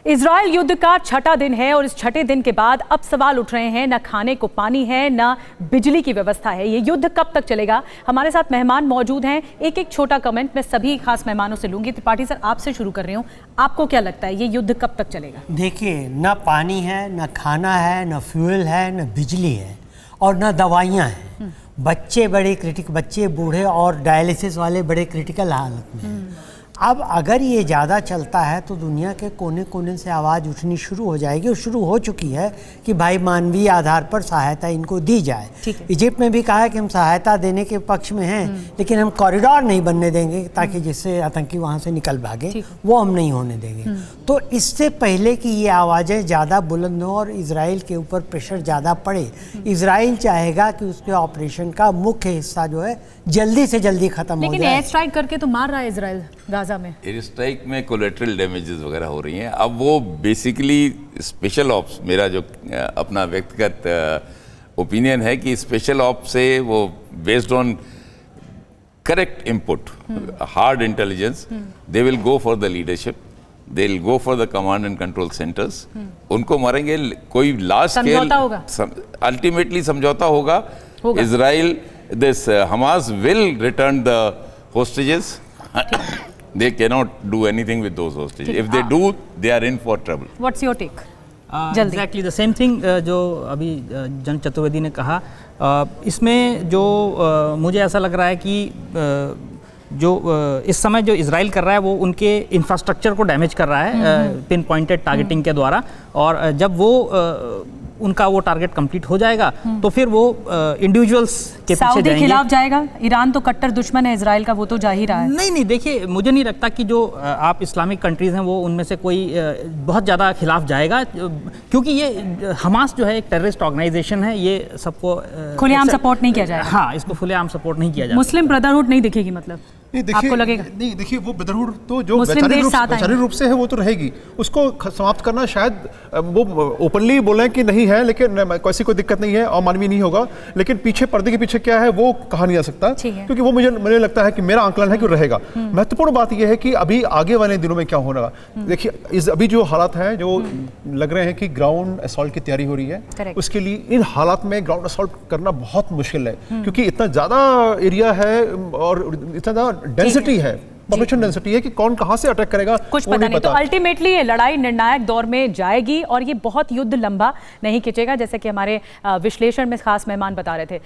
Israel युद्ध का छठा दिन है और इस छठे दिन के बाद अब सवाल उठ रहे हैं, न खाने को पानी है, न बिजली की व्यवस्था है। ये युद्ध कब तक चलेगा? हमारे साथ मेहमान मौजूद हैं। एक एक छोटा कमेंट मैं सभी खास मेहमानों से लूंगी। त्रिपाठी सर, आपसे शुरू कर रही हूँ, आपको क्या लगता है ये युद्ध कब तक चलेगा? देखिए, न पानी है, न खाना है, न फ्यूल है, न बिजली है और न दवाइयाँ हैं। बच्चे बूढ़े और डायलिसिस वाले बड़े क्रिटिकल हालत में हैं। अब अगर ये ज़्यादा चलता है तो दुनिया के कोने कोने से आवाज़ उठनी शुरू हो जाएगी और शुरू हो चुकी है कि भाई मानवीय आधार पर सहायता इनको दी जाए। इजिप्ट में भी कहा है कि हम सहायता देने के पक्ष में हैं, लेकिन हम कॉरिडोर नहीं बनने देंगे ताकि जिससे आतंकी वहाँ से निकल भागे, वो हम नहीं होने देंगे। तो इससे पहले कि ये आवाज़ें ज़्यादा बुलंद हों और इजराइल के ऊपर प्रेशर ज़्यादा पड़े, इजराइल चाहेगा कि उसके ऑपरेशन का मुख्य हिस्सा जो है जल्दी से जल्दी खत्म हो जाए। लेकिन एयर स्ट्राइक करके तो मार रहा है इजराइल गाजा में। एयर स्ट्राइक में कोलेटरल डैमेजेस वगैरह हो रही हैं। अब वो बेसिकली स्पेशल ऑप्स, मेरा जो अपना व्यक्तिगत ओपिनियन है कि स्पेशल ऑप्स से वो based on correct input, hard intelligence, they will go for the leadership, they will go for the command and control centres. उनको मारेंगे, कोई लार्ज स्केल अल्टीमेटली समझौता होगा। Israel, this Hamas will return the hostages. They cannot do anything with those hostages. If they do, they are in for trouble. What's your take? Exactly the same thing जो अभी जन चतुर्वेदी ने कहा। इसमें जो मुझे ऐसा लग रहा है कि जो इस समय जो इजराइल कर रहा है वो उनके इंफ्रास्ट्रक्चर को डैमेज कर रहा है पिन पॉइंटेड टारगेटिंग के द्वारा, और जब वो उनका वो टारगेट कंप्लीट हो जाएगा तो फिर वो इंडिविजुअल्स के पीछे जाएंगे। खिलाफ जाएगा। ईरान तो कट्टर दुश्मन है इजराइल का, वो तो जा ही रहा है। नहीं, देखिए, मुझे नहीं लगता कि जो आप इस्लामिक कंट्रीज हैं वो उनमें से कोई बहुत ज़्यादा खिलाफ जाएगा, क्योंकि ये हमास जो है एक टेररिस्ट ऑर्गेनाइजेशन है। ये सबको खुलेआम सपोर्ट नहीं किया जाएगा। हाँ, इसको खुलेआम सपोर्ट नहीं किया जाएगा। मुस्लिम ब्रदरहुड नहीं दिखेगी, मतलब आपको लगेगा? नहीं, देखिए, वो ब्रदरहुड तो जो वैचारिक रूप से है वो तो रहेगी, उसको समाप्त करना शायद वो ओपनली बोलें कि नहीं है, लेकिन ऐसी कोई दिक्कत नहीं है और मानवीय नहीं होगा, लेकिन पीछे पर्दे के पीछे क्या है वो कहा नहीं जा सकता, क्योंकि वो मुझे लगता है कि मेरा आंकलन है कि रहेगा। महत्वपूर्ण बात यह है कि अभी आगे वाले दिनों में क्या होगा। देखिए, अभी जो हालात हैं, जो लग रहे हैं कि ग्राउंड असॉल्ट की तैयारी हो रही है, उसके लिए इन हालात में ग्राउंड असॉल्ट करना बहुत मुश्किल है, क्योंकि इतना ज़्यादा एरिया है और इतना ज़्यादा डेंसिटी है, पॉपुलेशन डेंसिटी है कि कौन कहां से अटैक करेगा कुछ पता नहीं। तो अल्टीमेटली ये लड़ाई निर्णायक दौर में जाएगी और ये बहुत युद्ध लंबा नहीं खिंचेगा, जैसे कि हमारे विश्लेषण में खास मेहमान बता रहे थे।